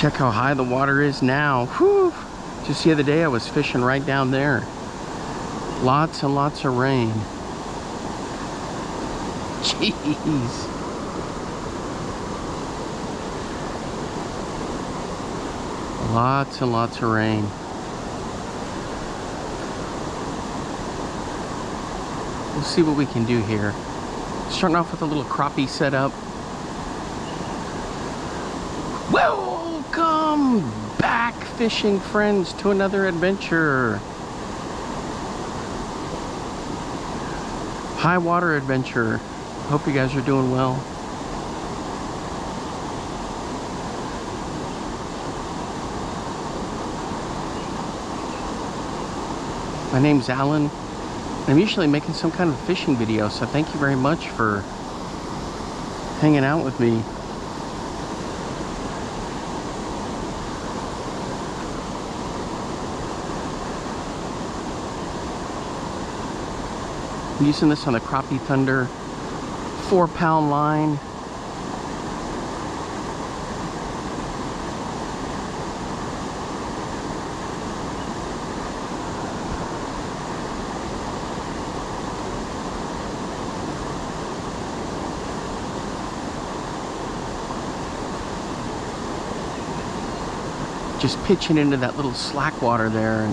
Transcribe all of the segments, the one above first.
Check how high the water is now. Whew. Just the other day I was fishing right down there. Lots and lots of rain. Jeez. Lots and lots of rain. We'll see what we can do here. Starting off with a little crappie setup. Welcome back, fishing friends, to another adventure. High water adventure. Hope you guys are doing well. My name's Alan. I'm usually making some kind of fishing video, so thank you very much for hanging out with me. I'm using this on the Crappie Thunder 4-pound line. Just pitching into that little slack water there, and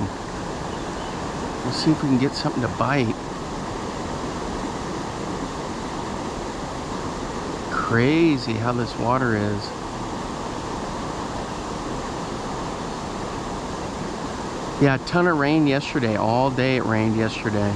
we'll see if we can get something to bite. Crazy how this water is. Yeah, a ton of rain yesterday. All day it rained yesterday.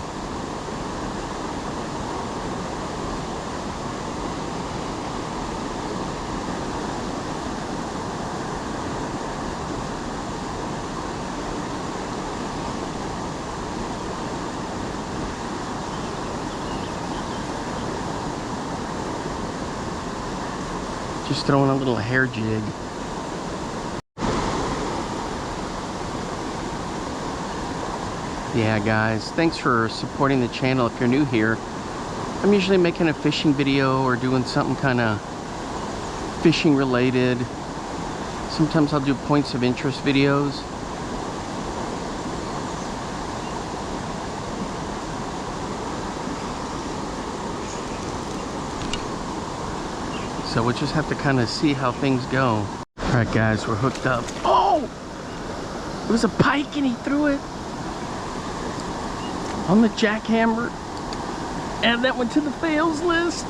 Just throwing a little hair jig. Yeah, guys, thanks for supporting the channel. If you're new here, I'm usually making a fishing video or doing something kind of fishing related. Sometimes I'll do points of interest videos. So we'll just have to kind of see how things go. All right, guys, we're hooked up. Oh! It was a pike and he threw it on the jackhammer. Add that one to the fails list.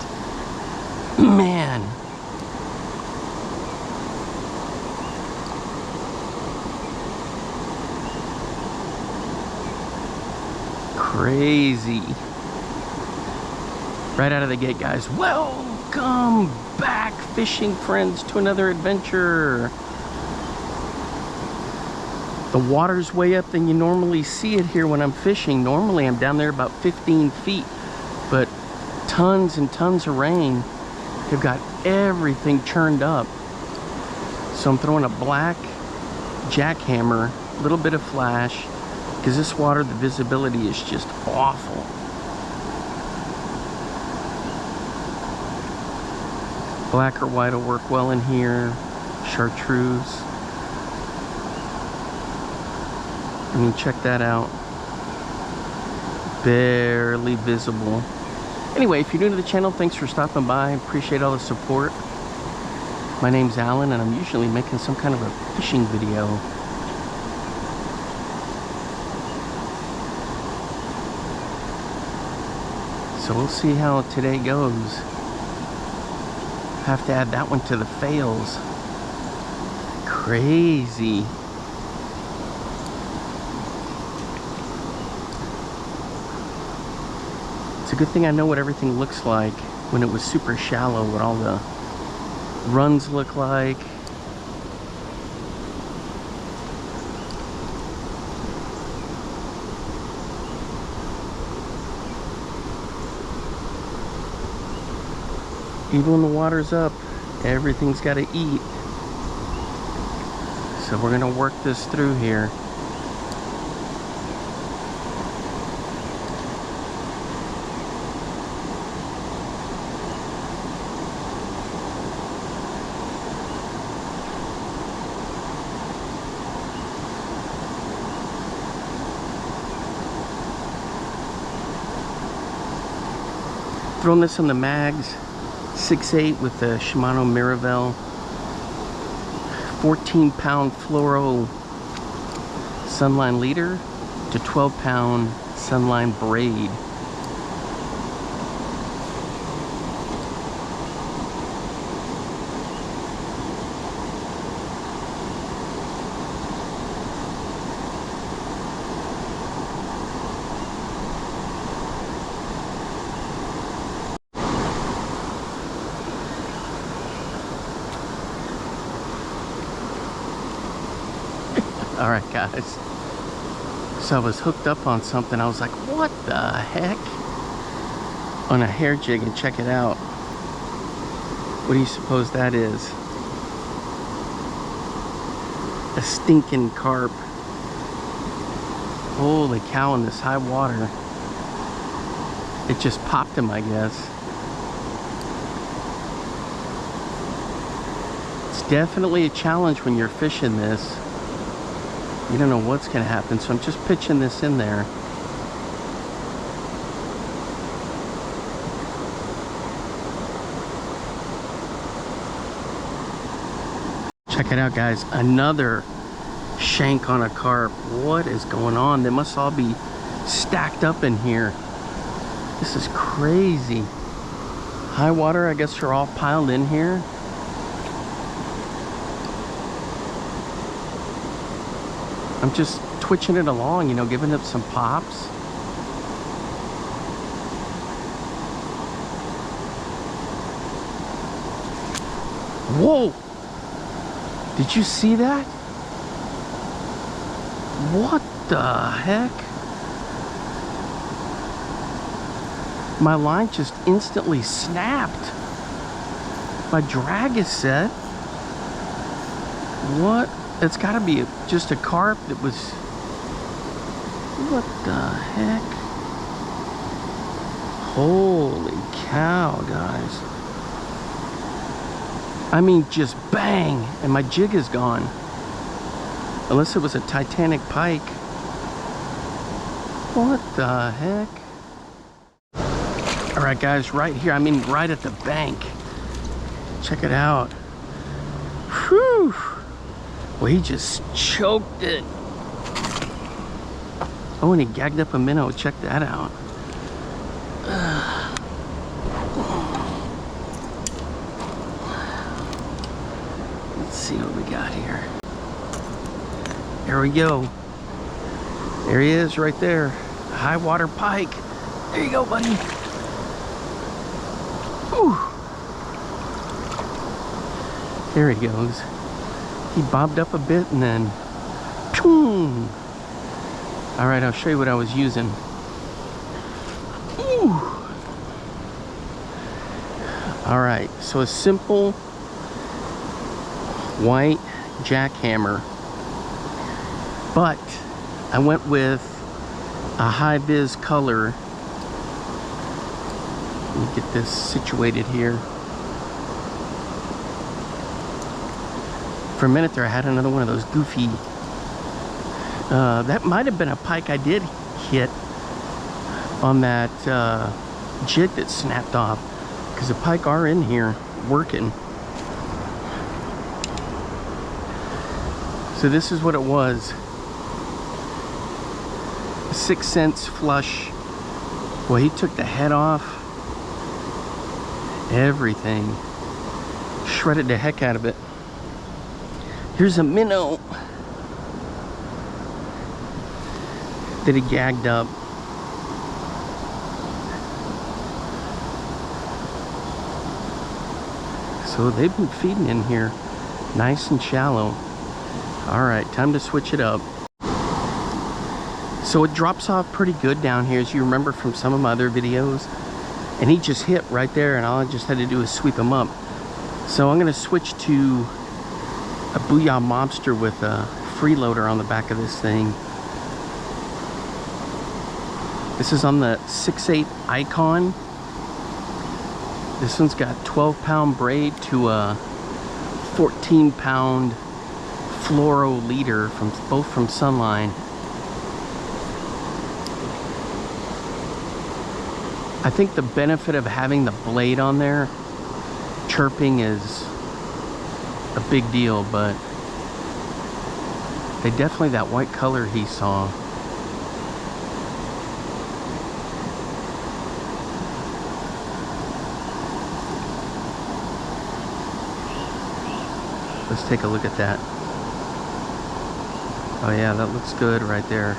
Man. Crazy. Right out of the gate, guys. Welcome back, fishing friends, to another adventure. The water's way up than you normally see it here when I'm fishing. Normally I'm down there about 15 feet, but tons and tons of rain have got everything churned up. So I'm throwing a black jackhammer, a little bit of flash, because this water, the visibility is just awful. Black or white will work well in here. Chartreuse. I mean, check that out. Barely visible. Anyway, if you're new to the channel, thanks for stopping by. Appreciate all the support. My name's Alan, and I'm usually making some kind of a fishing video. So we'll see how today goes. Have to add that one to the fails. Crazy. It's a good thing I know what everything looks like when it was super shallow, what all the runs look like. Even when the water's up, everything's got to eat. So we're going to work this through here. Throwing this on the mags, 6.8 with the Shimano Miravel, 14-pound fluoro Sunline leader to 12-pound Sunline braid. All right, guys. So I was hooked up on something. I was like, what the heck? On a hair jig, and check it out. What do you suppose that is? A stinking carp. Holy cow, in this high water. It just popped him, I guess. It's definitely a challenge when you're fishing this. You don't know what's going to happen, so I'm just pitching this in there. Check it out, guys. Another shank on a carp. What is going on? They must all be stacked up in here. This is crazy. High water, I guess they're all piled in here. I'm just twitching it along, you know, giving it some pops. Whoa! Did you see that? What the heck? My line just instantly snapped. My drag is set. What? It's got to be just a carp that was... What the heck? Holy cow, guys. I mean, just bang, and my jig is gone. Unless it was a Titanic pike. What the heck? All right, guys, right here. I mean, right at the bank. Check it out. Whew. Well, he just choked it. Oh, and he gagged up a minnow. Check that out. Let's see what we got here. There we go. There he is right there. High water pike. There you go, buddy. Whew. There he goes. He bobbed up a bit and then, boom. All right, I'll show you what I was using. Ooh. All right, so a simple white jackhammer, but I went with a high vis color. Let me get this situated here. For a minute there, I had another one of those goofy, that might have been a pike I did hit on that jig that snapped off, because the pike are in here working. So this is what it was. A 6 cents flush. Well, he took the head off. Everything. Shredded the heck out of it. Here's a minnow that he gagged up. So they've been feeding in here nice and shallow. All right, time to switch it up. So it drops off pretty good down here, as you remember from some of my other videos. And he just hit right there, and all I just had to do is sweep him up. So I'm gonna switch to a Booyah Mobster with a freeloader on the back of this thing. This is on the 6.8 Icon. This one's got 12-pound braid to a 14-pound fluoro leader, both from Sunline. I think the benefit of having the blade on there, chirping is a big deal, but they definitely, that white color he saw. Let's take a look at that. Oh yeah, that looks good right there.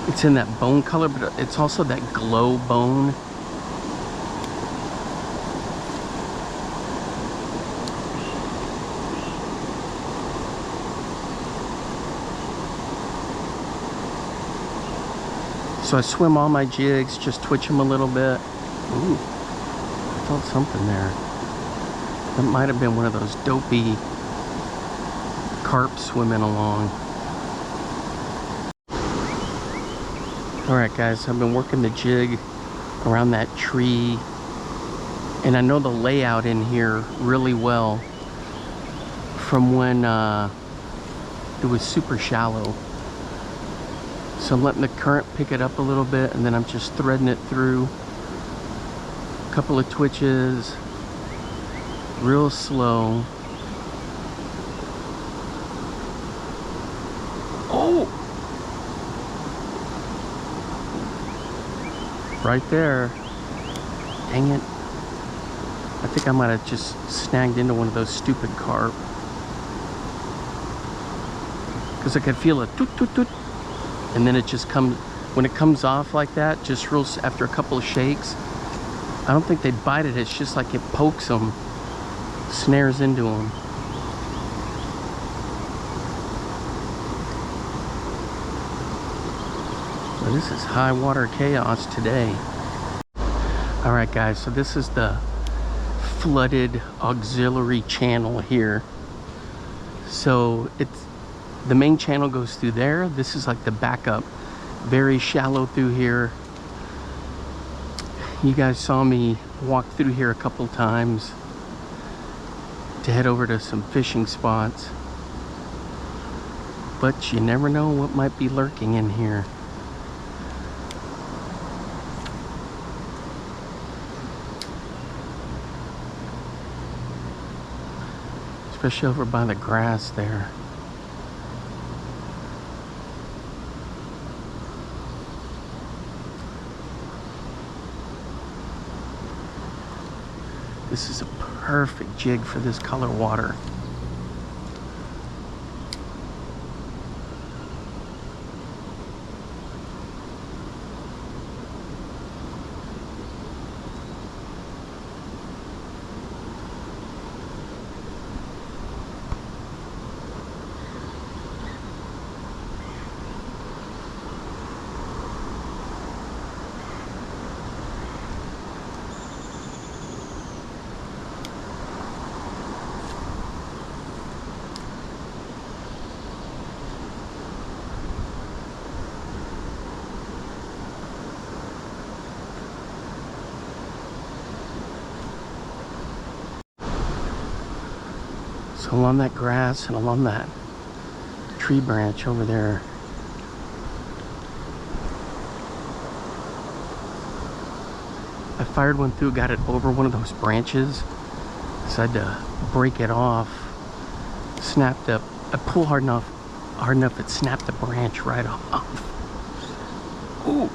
It's in that bone color, but it's also that glow bone. So I swim all my jigs, just twitch them a little bit. Ooh, I felt something there. That might have been one of those dopey carp swimming along. Alright guys, I've been working the jig around that tree, and I know the layout in here really well from when it was super shallow. So I'm letting the current pick it up a little bit, and then I'm just threading it through. A couple of twitches, real slow. Oh! Right there. Dang it. I think I might have just snagged into one of those stupid carp. Because I could feel a toot toot toot. And then it just comes, when it comes off like that, just real, after a couple of shakes, I don't think they bite it. It's just like it pokes them, snares into them. So this is high water chaos today. All right guys, so this is the flooded auxiliary channel here. So it's, the main channel goes through there. This is like the backup, very shallow through here. You guys saw me walk through here a couple times to head over to some fishing spots, but you never know what might be lurking in here. Especially over by the grass there. This is a perfect jig for this color water. So along that grass and along that tree branch over there, I fired one through, got it over one of those branches, so I had to break it off. Snapped up, I pulled hard enough it snapped the branch right off. Ooh.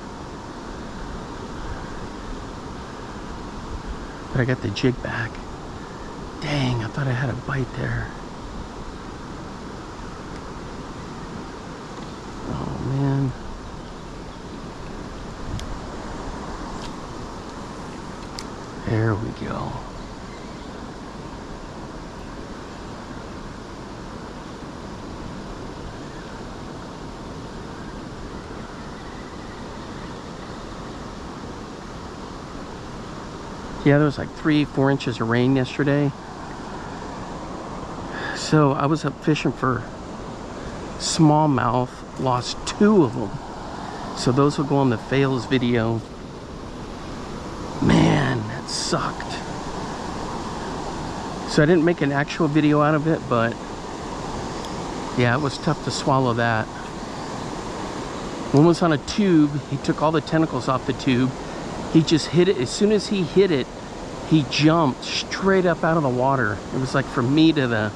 But I got the jig back. Dang, I thought I had a bite there. Oh man. There we go. Yeah, there was like 3-4 inches of rain yesterday. So I was up fishing for smallmouth, lost 2 of them. So those will go on the fails video. Man, that sucked. So I didn't make an actual video out of it, but yeah, it was tough to swallow that. One was on a tube. He took all the tentacles off the tube. He just hit it. As soon as he hit it, he jumped straight up out of the water. It was like from me to the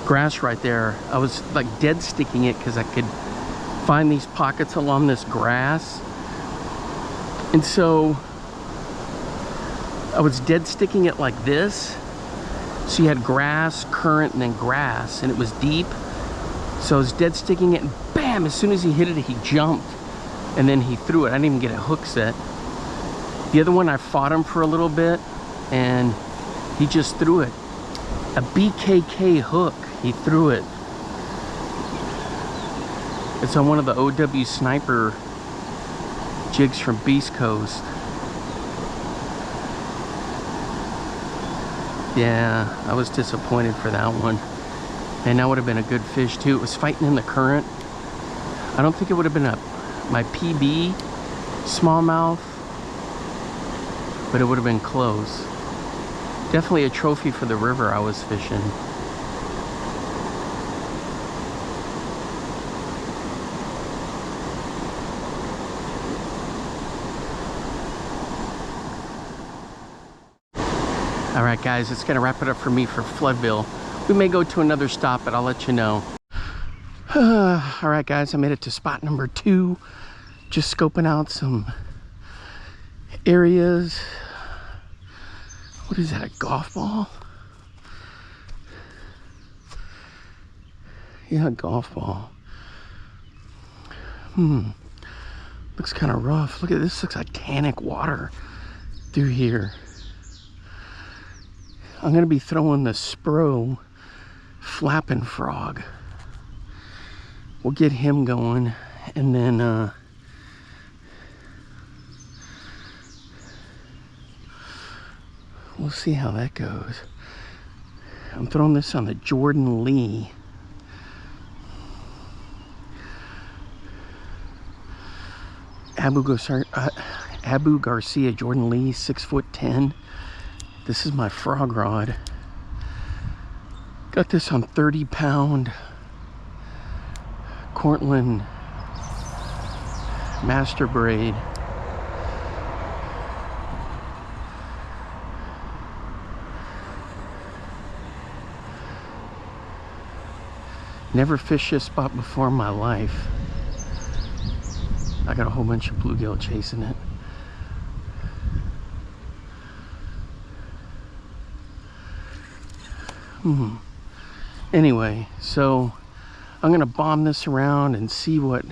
grass right there. I was like dead sticking it because I could find these pockets along this grass. And so I was dead sticking it like this. So you had grass, current, and then grass, and it was deep. So I was dead sticking it, and bam, as soon as he hit it, he jumped. And then he threw it. I didn't even get a hook set. The other one, I fought him for a little bit, and he just threw it. A BKK hook, he threw it. It's on one of the OW Sniper jigs from Beast Coast. Yeah, I was disappointed for that one. And that would have been a good fish too. It was fighting in the current. I don't think it would have been my PB smallmouth, but it would have been close. Definitely a trophy for the river I was fishing. All right, guys, it's gonna wrap it up for me for Floodville. We may go to another stop, but I'll let you know. All right, guys, I made it to spot number 2. Just scoping out some areas. What is that, a golf ball? Yeah, a golf ball. Looks kind of rough. Look at this, looks like tannic water through here. I'm gonna be throwing the Spro Flappin frog. We'll get him going, and then we'll see how that goes. I'm throwing this on the Jordan Lee. Abu Garcia Jordan Lee, 6'10". This is my frog rod. Got this on 30-pound Cortland master braid. Never fished this spot before in my life. I got a whole bunch of bluegill chasing it. Anyway, so I'm gonna bomb this around and see what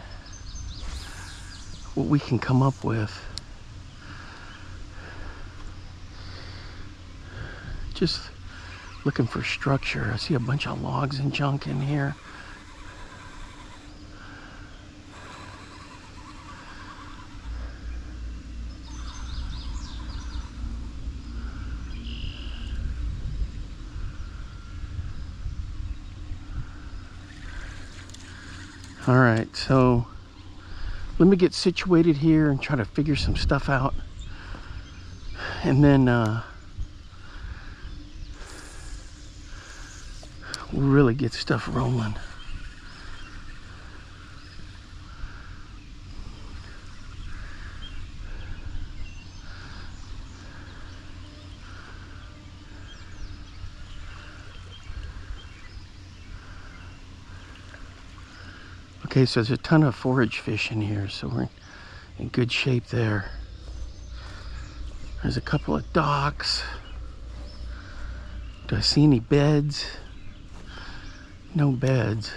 we can come up with. Just looking for structure. I see a bunch of logs and junk in here. All right, so let me get situated here and try to figure some stuff out, and then we'll really get stuff rolling. Okay, so there's a ton of forage fish in here, so we're in good shape there. There's a couple of docks. Do I see any beds? No beds.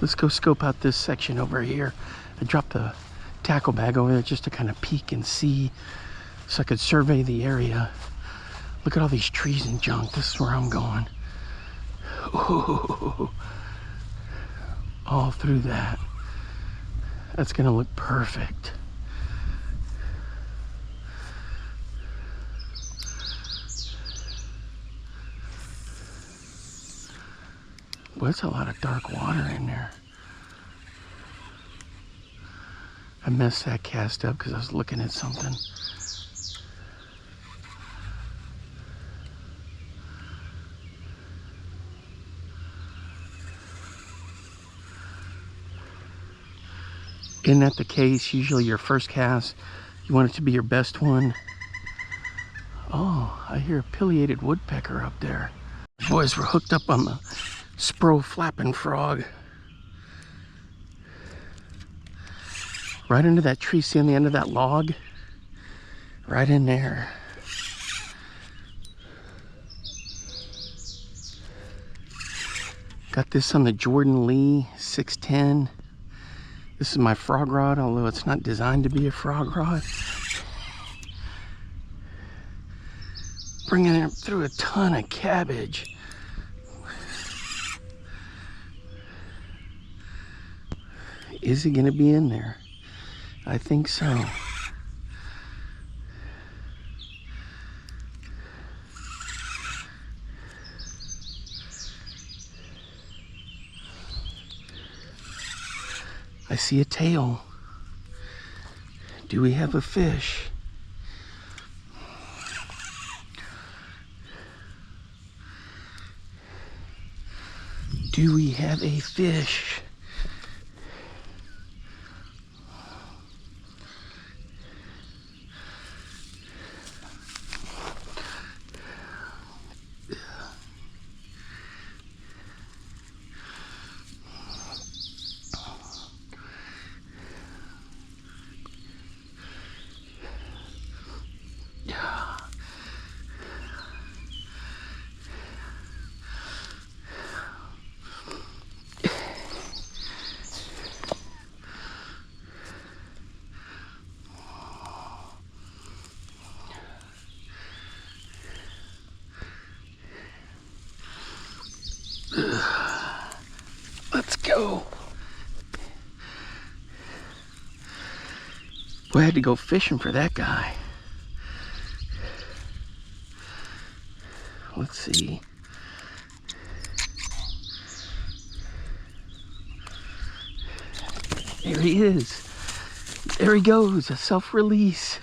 Let's go scope out this section over here. I dropped the tackle bag over there just to kind of peek and see, so I could survey the area. Look at all these trees and junk. This is where I'm going. Ooh, all through that. That's gonna look perfect. Boy, it's a lot of dark water in there. I messed that cast up because I was looking at something. Isn't that the case? Usually your first cast, you want it to be your best one. Oh, I hear a pileated woodpecker up there. Boys, we're hooked up on the flapping frog. Right into that tree, see on the end of that log? Right in there. Got this on the Jordan Lee 610. This is my frog rod, although it's not designed to be a frog rod. Bringing it through a ton of cabbage. Is he gonna be in there? I think so. I see a tail. Do we have a fish? Do we have a fish? Let's go. We had to go fishing for that guy. Let's see. There he is. There he goes, a self-release.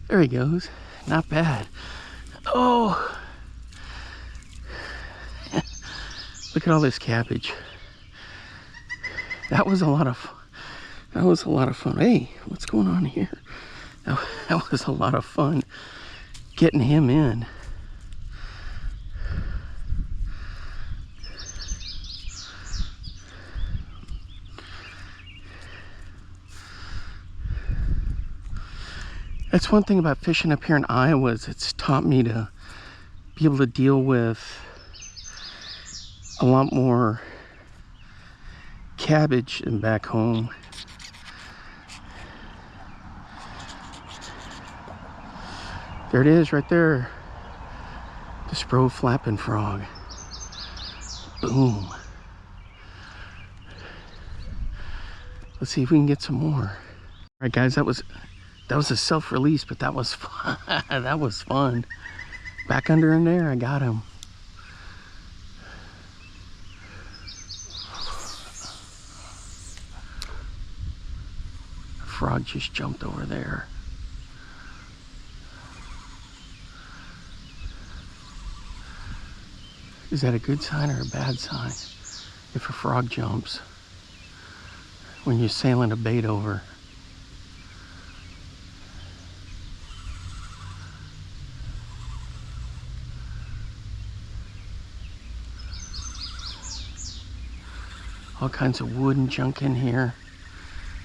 There he goes. Not bad. Oh. Look at all this cabbage. That was a lot of fun. Hey, what's going on here? That was a lot of fun getting him in. That's one thing about fishing up here in Iowa, is it's taught me to be able to deal with a lot more cabbage than back home. There it is right there. The flapping frog. Boom. Let's see if we can get some more. All right, guys, that was a self-release, but that was fun. That was fun. Back under in there, I got him. The frog just jumped over there. Is that a good sign or a bad sign? If a frog jumps when you're sailing a bait over. All kinds of wood and junk in here.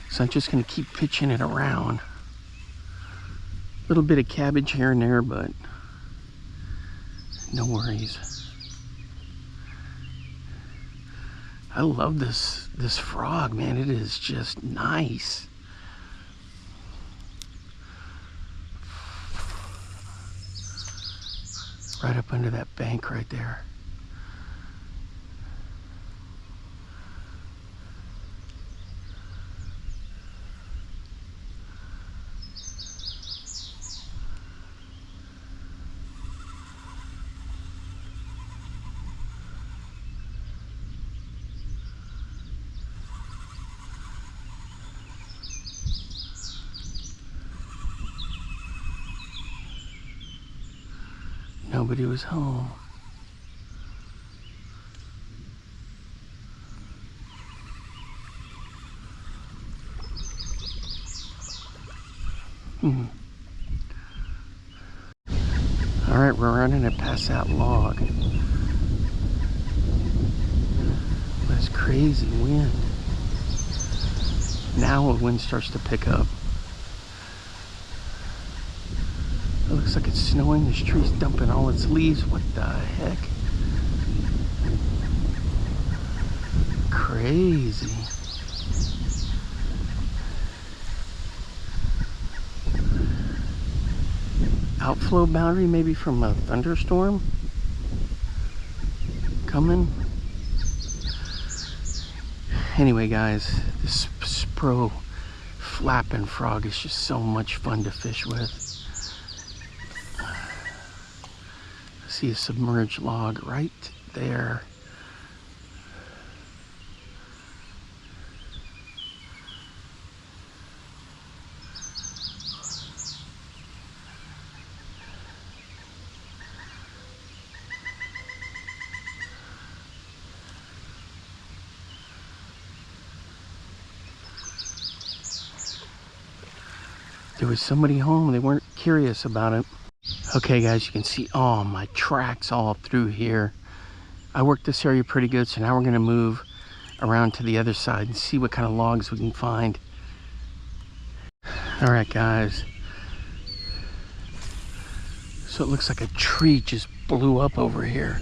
So I'm just gonna keep pitching it around. A little bit of cabbage here and there, but no worries. I love this frog, man. It is just nice. Right up under that bank right there. Nobody was home. All right, we're running it past that log. That's crazy wind. Now the wind starts to pick up. It looks like it's snowing. This tree's dumping all its leaves. What the heck? Crazy. Outflow boundary maybe from a thunderstorm coming. Anyway guys, this flapping frog is just so much fun to fish with. I see a submerged log right there. There was somebody home. They weren't curious about it. Okay guys, you can see all my tracks all through here. I worked this area pretty good, so now we're gonna move around to the other side and see what kind of logs we can find. All right guys, so it looks like a tree just blew up over here.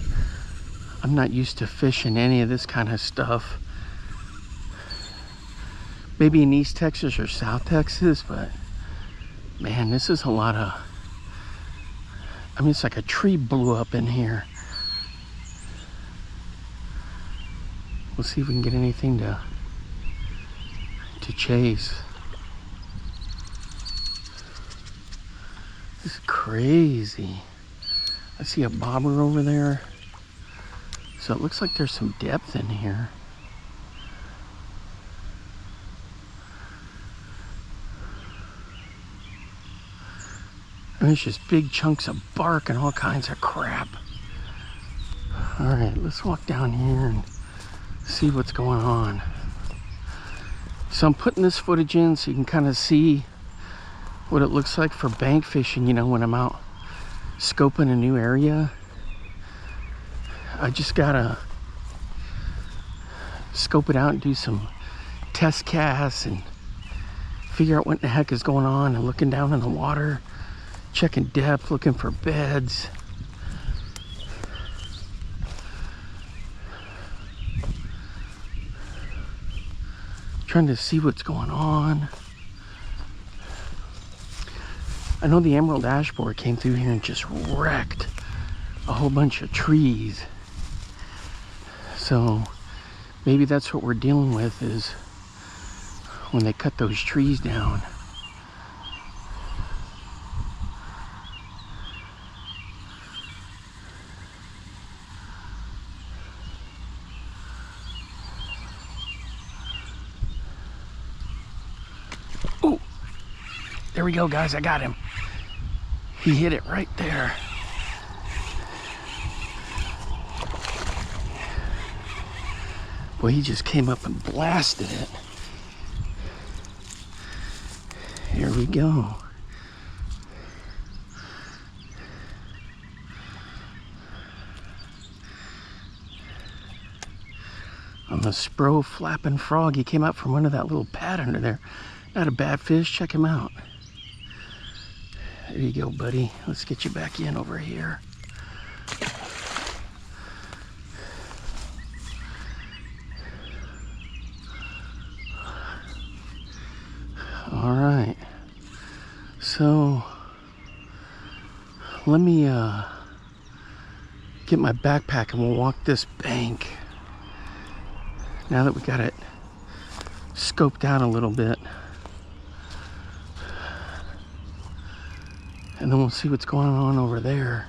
I'm not used to fishing any of this kind of stuff. Maybe in East Texas or South Texas, but man, this is a lot of, I mean, it's like a tree blew up in here. We'll see if we can get anything to chase. This is crazy. I see a bobber over there. So it looks like there's some depth in here. And there's just big chunks of bark and all kinds of crap. All right, let's walk down here and see what's going on. So I'm putting this footage in so you can kind of see what it looks like for bank fishing, you know, when I'm out scoping a new area. I just gotta scope it out and do some test casts and figure out what the heck is going on, and looking down in the water, checking depth, looking for beds. Trying to see what's going on. I know the emerald ash borer came through here and just wrecked a whole bunch of trees. So maybe that's what we're dealing with, is when they cut those trees down. Oh, there we go, guys. I got him. He hit it right there. Boy, he just came up and blasted it. Here we go. On the flapping frog, he came out from under that little pad under there. Not a bad fish. Check him out. There you go, buddy. Let's get you back in over here. All right. So let me get my backpack and we'll walk this bank. Now that we got it scoped out a little bit. And then we'll see what's going on over there.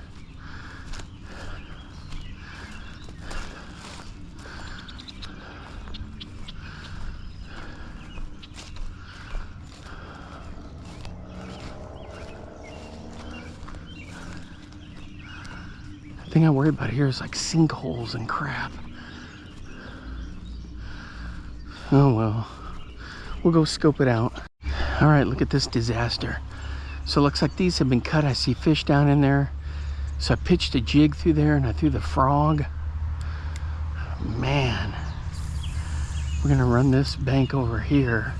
The thing I worry about here is like sinkholes and crap. Oh well, we'll go scope it out. All right, look at this disaster. So it looks like these have been cut. I see fish down in there. So I pitched a jig through there and I threw the frog. Man, we're gonna run this bank over here.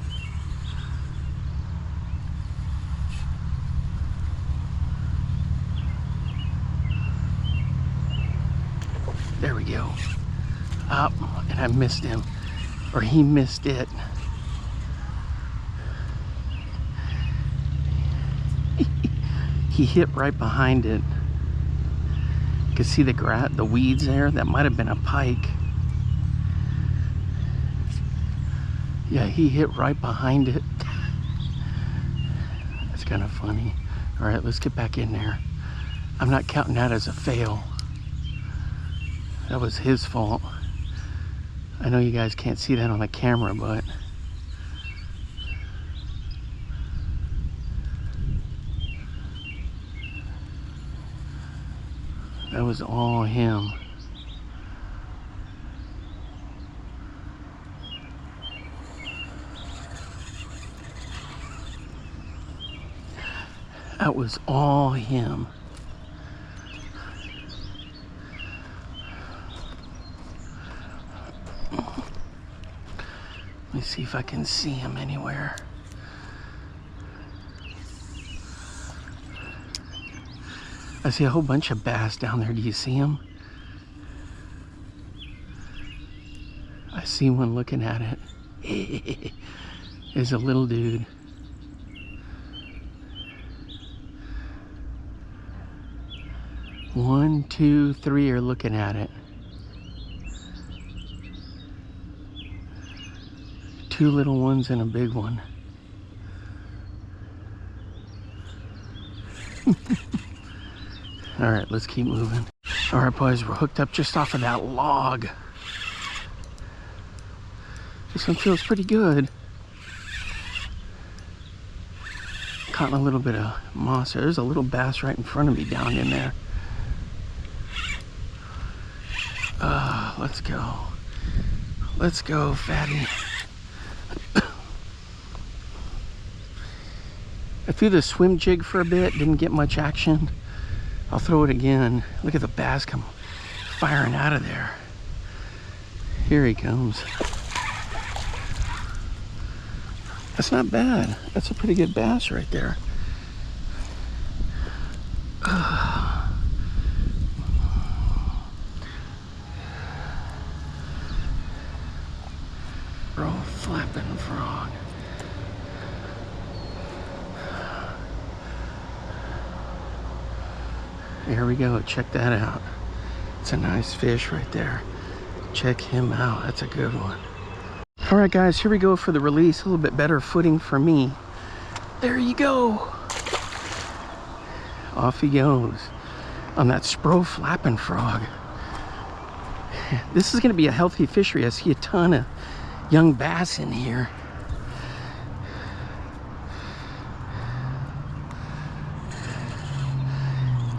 There we go. Up, and I missed him, or he missed it. He hit right behind it. You can see the weeds there. That might have been a pike. Yeah, he hit right behind it. That's kind of funny. All right, let's get back in there. I'm not counting that as a fail. That was his fault. I know you guys can't see that on the camera, but that was all him. That was all him. Let me see if I can see him anywhere. I see a whole bunch of bass down there. Do you see them? I see one looking at it. There's a little dude. One, two, three are looking at it. Two little ones and a big one. All right, let's keep moving. All right, boys, we're hooked up just off of that log. This one feels pretty good. Caught in a little bit of moss. There's a little bass right in front of me down in there. Let's go. Let's go, fatty. I threw the swim jig for a bit, didn't get much action. I'll throw it again. Look at the bass come firing out of there. Here he comes. That's not bad. That's a pretty good bass right there. Bro, flapping frog. Here we go, check that out. It's a nice fish right there. Check him out, that's a good one. All right guys, here we go for the release. A little bit better footing for me. There you go. Off he goes on that Flappin frog. This is gonna be a healthy fishery. I see a ton of young bass in here.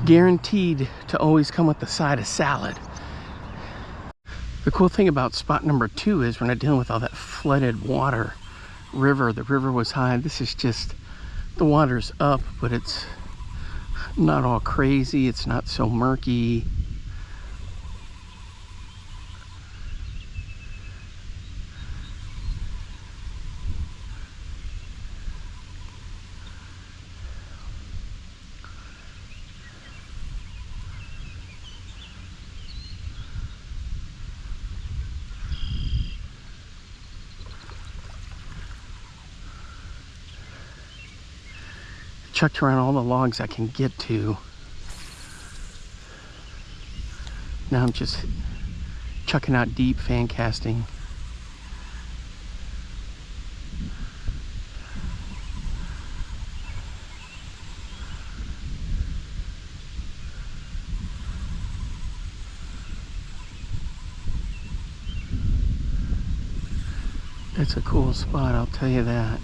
Guaranteed to always come with the side of salad. The cool thing about spot number 2 is we're not dealing with all that flooded water river. The river was high. This is just, the water's up, but it's not all crazy. It's not so murky. Chucked around all the logs I can get to. Now I'm just chucking out deep, fan casting. It's a cool spot, I'll tell you that.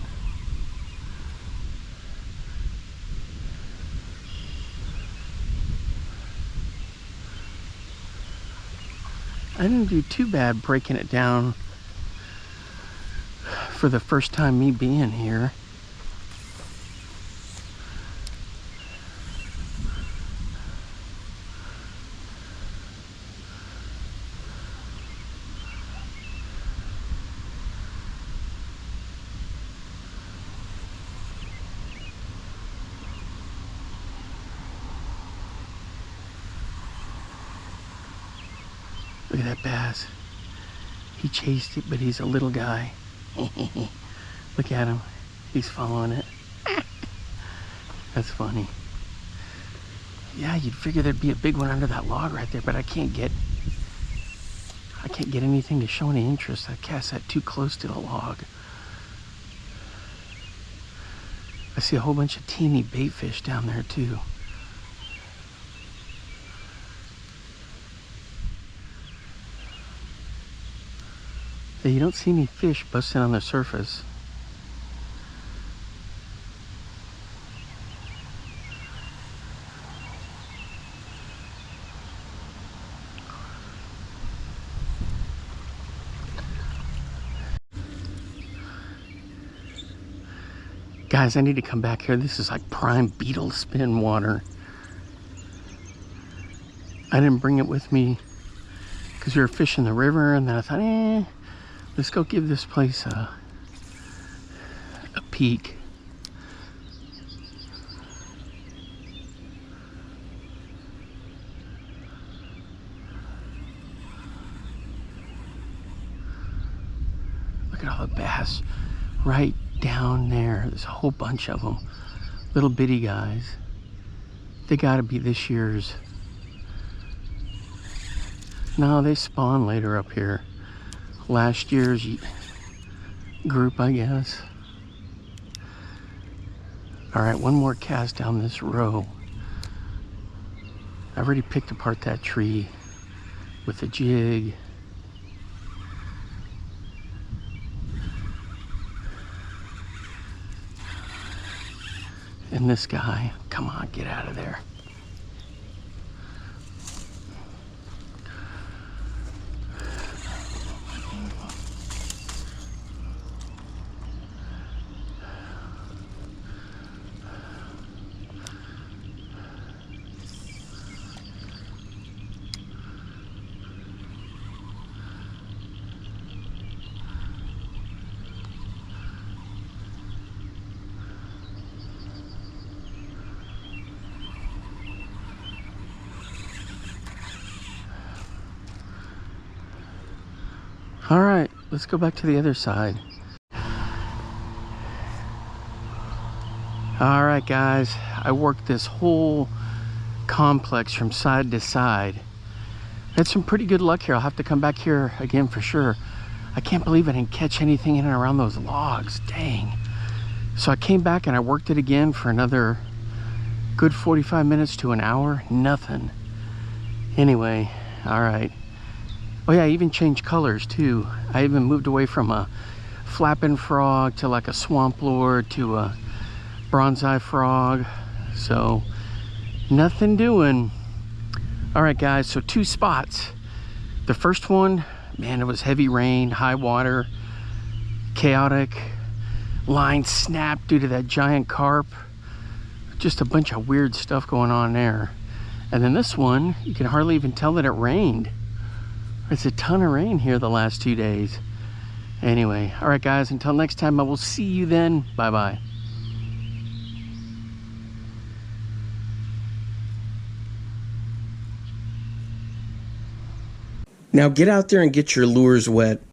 I didn't do too bad breaking it down for the first time me being here. Look at that bass. He chased it, but he's a little guy. Look at him. He's following it. That's funny. Yeah, you'd figure there'd be a big one under that log right there, but I can't get anything to show any interest. I cast that too close to the log. I see a whole bunch of teeny bait fish down there too. Yeah, you don't see any fish busting on the surface. Guys, I need to come back here. This is like prime beetle spin water. I didn't bring it with me because we were fishing the river, and then I thought, let's go give this place a peek. Look at all the bass right down there. There's a whole bunch of them. Little bitty guys. They gotta be this year's. No, they spawn later up here. Last year's group, I guess. All right, one more cast down this row. I already picked apart that tree with a jig. And this guy, come on, get out of there. All right, let's go back to the other side. All right, guys, I worked this whole complex from side to side. Had some pretty good luck here. I'll have to come back here again for sure. I can't believe I didn't catch anything in and around those logs. Dang. So I came back and I worked it again for another good 45 minutes to an hour. Nothing. Anyway, all right. Oh yeah, I even changed colors too. I even moved away from a flappin' frog to like a swamp lord to a bronze eye frog. So nothing doing. All right, guys, so 2 spots. The first one, man, it was heavy rain, high water, chaotic. Line snapped due to that giant carp. Just a bunch of weird stuff going on there. And then this one, you can hardly even tell that it rained. It's a ton of rain here the last 2 days. Anyway, all right, guys, until next time, I will see you then. Bye-bye. Now get out there and get your lures wet.